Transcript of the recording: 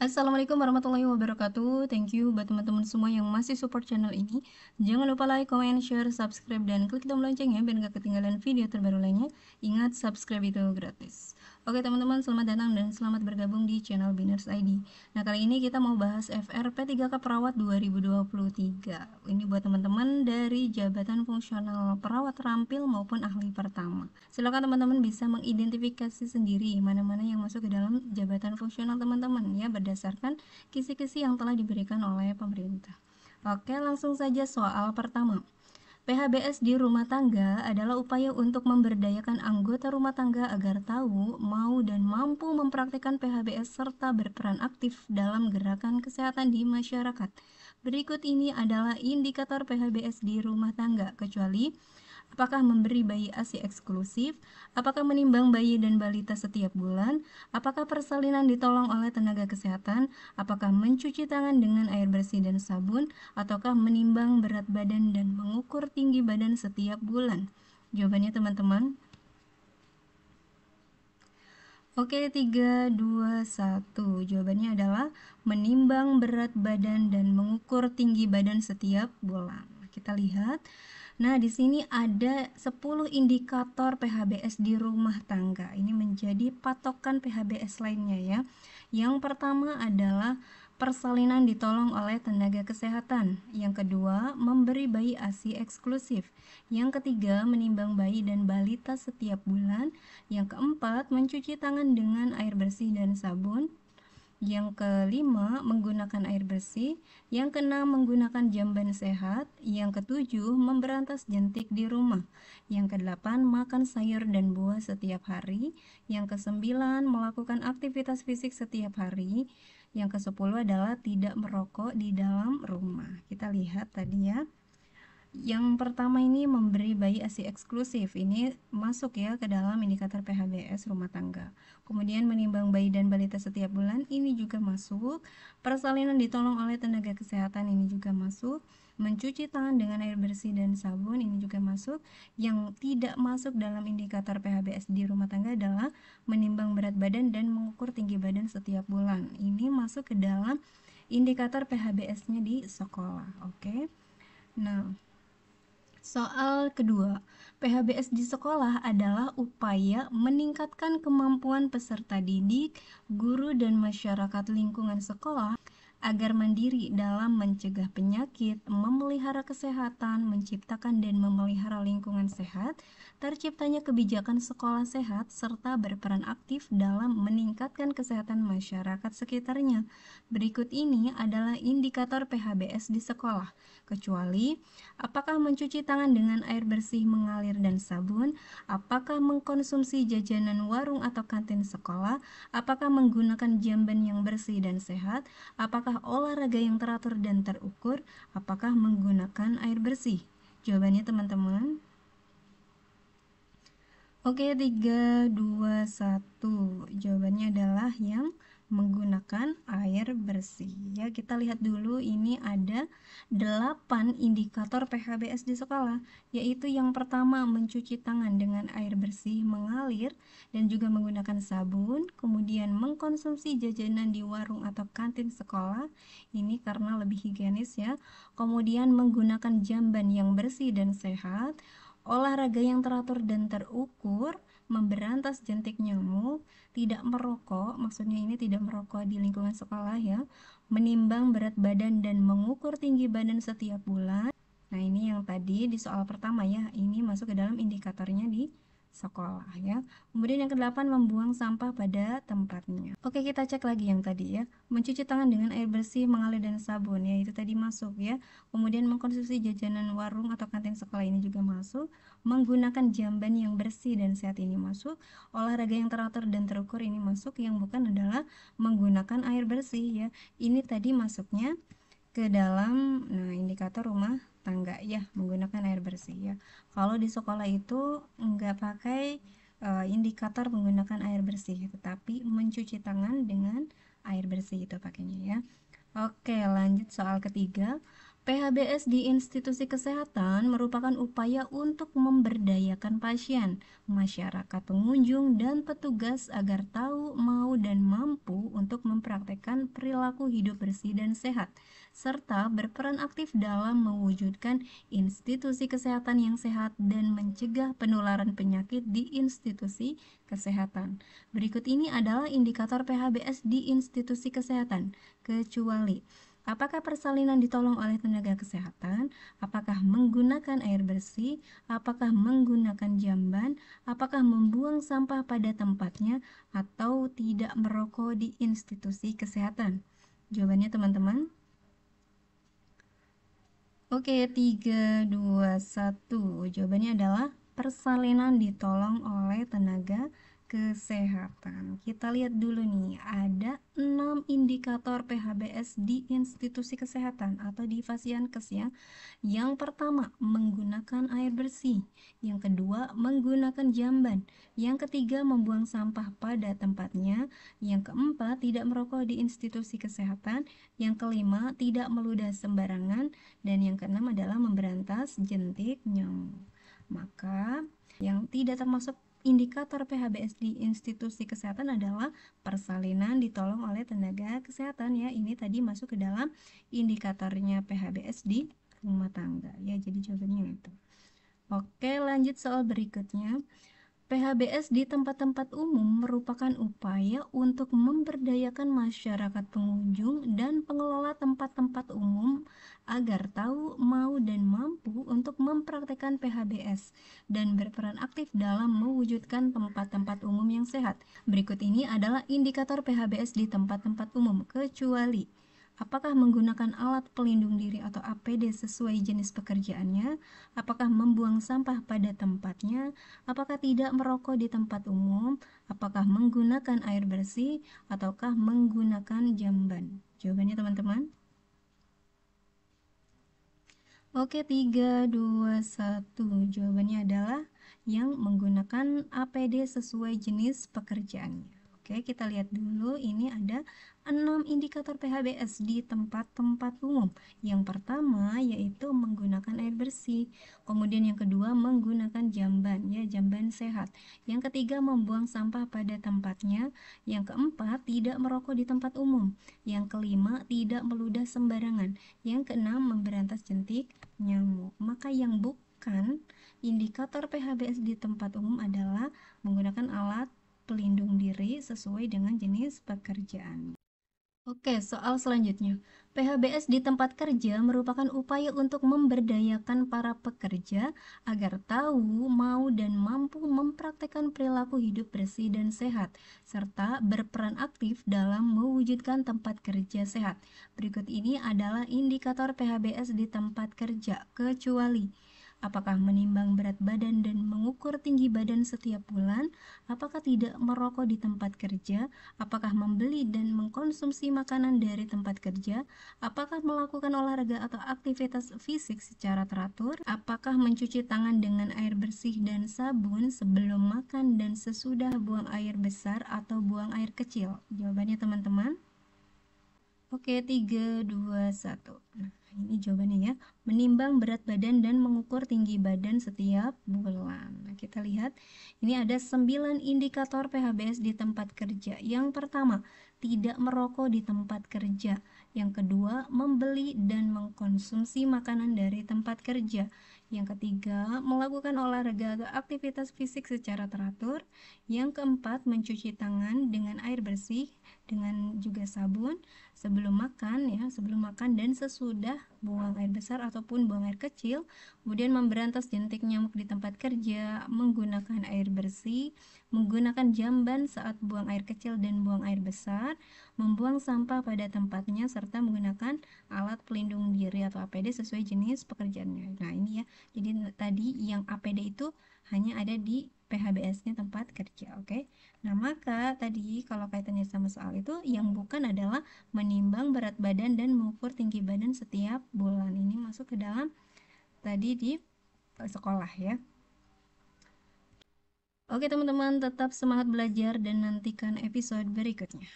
Assalamualaikum warahmatullahi wabarakatuh. Thank you buat teman-teman semua yang masih support channel ini. Jangan lupa like, comment, share, subscribe, dan klik tombol loncengnya biar gak ketinggalan video terbaru lainnya. Ingat, subscribe itu gratis. Oke teman-teman, selamat datang dan selamat bergabung di channel Biners ID. Nah, kali ini kita mau bahas FRP 3K Perawat 2023. Ini buat teman-teman dari jabatan fungsional perawat terampil maupun ahli pertama. Silakan teman-teman bisa mengidentifikasi sendiri mana-mana yang masuk ke dalam jabatan fungsional teman-teman ya, berdasarkan kisi-kisi yang telah diberikan oleh pemerintah. Oke, langsung saja soal pertama. PHBS di rumah tangga adalah upaya untuk memberdayakan anggota rumah tangga agar tahu, mau, dan mampu mempraktikkan PHBS serta berperan aktif dalam gerakan kesehatan di masyarakat. Berikut ini adalah indikator PHBS di rumah tangga, kecuali apakah memberi bayi ASI eksklusif, apakah menimbang bayi dan balita setiap bulan, apakah persalinan ditolong oleh tenaga kesehatan, apakah mencuci tangan dengan air bersih dan sabun, ataukah menimbang berat badan dan mengukur tinggi badan setiap bulan. Jawabannya teman-teman. Oke, 3, 2, 1. Jawabannya adalah menimbang berat badan dan mengukur tinggi badan setiap bulan. Kita lihat. Nah, di sini ada 10 indikator PHBS di rumah tangga. Ini menjadi patokan PHBS lainnya ya. Yang pertama adalah persalinan ditolong oleh tenaga kesehatan. Yang kedua, memberi bayi ASI eksklusif. Yang ketiga, menimbang bayi dan balita setiap bulan. Yang keempat, mencuci tangan dengan air bersih dan sabun. Yang kelima, menggunakan air bersih. Yang keenam, menggunakan jamban sehat. Yang ketujuh, memberantas jentik di rumah. Yang kedelapan, makan sayur dan buah setiap hari. Yang kesembilan, melakukan aktivitas fisik setiap hari. Yang kesepuluh adalah tidak merokok di dalam rumah. Kita lihat tadi ya. Yang pertama ini memberi bayi ASI eksklusif, ini masuk ya ke dalam indikator PHBS rumah tangga. Kemudian menimbang bayi dan balita setiap bulan, ini juga masuk. Persalinan ditolong oleh tenaga kesehatan, ini juga masuk. Mencuci tangan dengan air bersih dan sabun, ini juga masuk. Yang tidak masuk dalam indikator PHBS di rumah tangga adalah menimbang berat badan dan mengukur tinggi badan setiap bulan. Ini masuk ke dalam indikator PHBS-nya di sekolah. Oke. Nah, soal kedua, PHBS di sekolah adalah upaya meningkatkan kemampuan peserta didik, guru, dan masyarakat lingkungan sekolah agar mandiri dalam mencegah penyakit, memelihara kesehatan, menciptakan dan memelihara lingkungan sehat, terciptanya kebijakan sekolah sehat, serta berperan aktif dalam meningkatkan kesehatan masyarakat sekitarnya. Berikut ini adalah indikator PHBS di sekolah, kecuali apakah mencuci tangan dengan air bersih mengalir dan sabun, apakah mengkonsumsi jajanan warung atau kantin sekolah, apakah menggunakan jamban yang bersih dan sehat, apakah olahraga yang teratur dan terukur, apakah menggunakan air bersih. Jawabannya teman-teman. Oke, 3, 2, 1. Jawabannya adalah yang menggunakan air bersih. Ya, kita lihat dulu, ini ada 8 indikator PHBS di sekolah, yaitu yang pertama mencuci tangan dengan air bersih mengalir dan juga menggunakan sabun, kemudian mengkonsumsi jajanan di warung atau kantin sekolah, ini karena lebih higienis ya. Kemudian menggunakan jamban yang bersih dan sehat, olahraga yang teratur dan terukur, memberantas jentik nyamuk, tidak merokok, maksudnya ini tidak merokok di lingkungan sekolah ya, menimbang berat badan dan mengukur tinggi badan setiap bulan. Nah, ini yang tadi di soal pertama ya, ini masuk ke dalam indikatornya di sekolah ya. Kemudian yang kedelapan, membuang sampah pada tempatnya. Oke, kita cek lagi yang tadi ya. Mencuci tangan dengan air bersih mengalir dan sabun ya, itu tadi masuk ya. Kemudian mengkonsumsi jajanan warung atau kantin sekolah, ini juga masuk. Menggunakan jamban yang bersih dan sehat, ini masuk. Olahraga yang teratur dan terukur, ini masuk. Yang bukan adalah menggunakan air bersih ya. Ini tadi masuknya ke dalam indikator rumah tangga ya, menggunakan air bersih ya. Kalau di sekolah itu nggak pakai indikator menggunakan air bersih, tetapi mencuci tangan dengan air bersih itu pakainya ya. Oke, lanjut soal ketiga. PHBS di institusi kesehatan merupakan upaya untuk memberdayakan pasien, masyarakat pengunjung, dan petugas agar tahu, mau, dan mampu untuk untuk mempraktekkan perilaku hidup bersih dan sehat, serta berperan aktif dalam mewujudkan institusi kesehatan yang sehat dan mencegah penularan penyakit di institusi kesehatan. Berikut ini adalah indikator PHBS di institusi kesehatan, kecuali apakah persalinan ditolong oleh tenaga kesehatan, apakah menggunakan air bersih, apakah menggunakan jamban, apakah membuang sampah pada tempatnya, atau tidak merokok di institusi kesehatan. Jawabannya teman-teman. Oke, 3, 2, 1. Jawabannya adalah persalinan ditolong oleh tenaga kesehatan. Kita lihat dulu nih, ada 6 indikator PHBS di institusi kesehatan atau di Fasiankes ya. Yang pertama, menggunakan air bersih. Yang kedua, menggunakan jamban. Yang ketiga, membuang sampah pada tempatnya. Yang keempat, tidak merokok di institusi kesehatan. Yang kelima, tidak meludah sembarangan. Dan yang keenam adalah memberantas jentik nyamuk. Maka yang tidak termasuk indikator PHBS di institusi kesehatan adalah persalinan ditolong oleh tenaga kesehatan ya. Ini tadi masuk ke dalam indikatornya PHBS di rumah tangga ya. Jadi jawabannya itu. Oke, lanjut soal berikutnya. PHBS di tempat-tempat umum merupakan upaya untuk memberdayakan masyarakat pengunjung dan pengelola tempat-tempat umum agar tahu, mau, dan mampu untuk mempraktekkan PHBS dan berperan aktif dalam mewujudkan tempat-tempat umum yang sehat. Berikut ini adalah indikator PHBS di tempat-tempat umum, kecuali apakah menggunakan alat pelindung diri atau APD sesuai jenis pekerjaannya, apakah membuang sampah pada tempatnya, apakah tidak merokok di tempat umum, apakah menggunakan air bersih, ataukah menggunakan jamban. Jawabannya teman-teman. Oke, 3, 2, 1. Jawabannya adalah yang menggunakan APD sesuai jenis pekerjaannya. Oke, kita lihat dulu, ini ada 6 indikator PHBS di tempat-tempat umum. Yang pertama yaitu menggunakan air bersih. Kemudian yang kedua menggunakan jamban, ya, jamban sehat. Yang ketiga membuang sampah pada tempatnya. Yang keempat tidak merokok di tempat umum. Yang kelima tidak meludah sembarangan. Yang keenam memberantas jentik nyamuk. Maka yang bukan indikator PHBS di tempat umum adalah menggunakan alat pelindung diri sesuai dengan jenis pekerjaan. Oke, soal selanjutnya. PHBS di tempat kerja merupakan upaya untuk memberdayakan para pekerja agar tahu, mau, dan mampu mempraktekkan perilaku hidup bersih dan sehat, serta berperan aktif dalam mewujudkan tempat kerja sehat. Berikut ini adalah indikator PHBS di tempat kerja, kecuali apakah menimbang berat badan dan mengukur tinggi badan setiap bulan, apakah tidak merokok di tempat kerja, apakah membeli dan mengkonsumsi makanan dari tempat kerja, apakah melakukan olahraga atau aktivitas fisik secara teratur, apakah mencuci tangan dengan air bersih dan sabun sebelum makan dan sesudah buang air besar atau buang air kecil. Jawabannya teman-teman. Oke, 3, 2, 1. Nah, ini jawabannya ya. Menimbang berat badan dan mengukur tinggi badan setiap bulan. Nah, kita lihat. Ini ada 9 indikator PHBS di tempat kerja. Yang pertama, tidak merokok di tempat kerja. Yang kedua, membeli dan mengkonsumsi makanan dari tempat kerja. Yang ketiga, melakukan olahraga atau aktivitas fisik secara teratur. Yang keempat, mencuci tangan dengan air bersih dengan juga sabun sebelum makan ya, sebelum makan dan sesudah buang air besar ataupun buang air kecil. Kemudian memberantas jentik nyamuk di tempat kerja, menggunakan air bersih, menggunakan jamban saat buang air kecil dan buang air besar, membuang sampah pada tempatnya, serta menggunakan alat pelindung diri atau APD sesuai jenis pekerjaannya. Nah, ini ya. Jadi tadi yang APD itu hanya ada di PHBS-nya tempat kerja, oke? Nah, maka tadi kalau kaitannya sama soal itu, yang bukan adalah menimbang berat badan dan mengukur tinggi badan setiap bulan. Ini masuk ke dalam tadi di sekolah ya. Oke teman-teman, tetap semangat belajar dan nantikan episode berikutnya.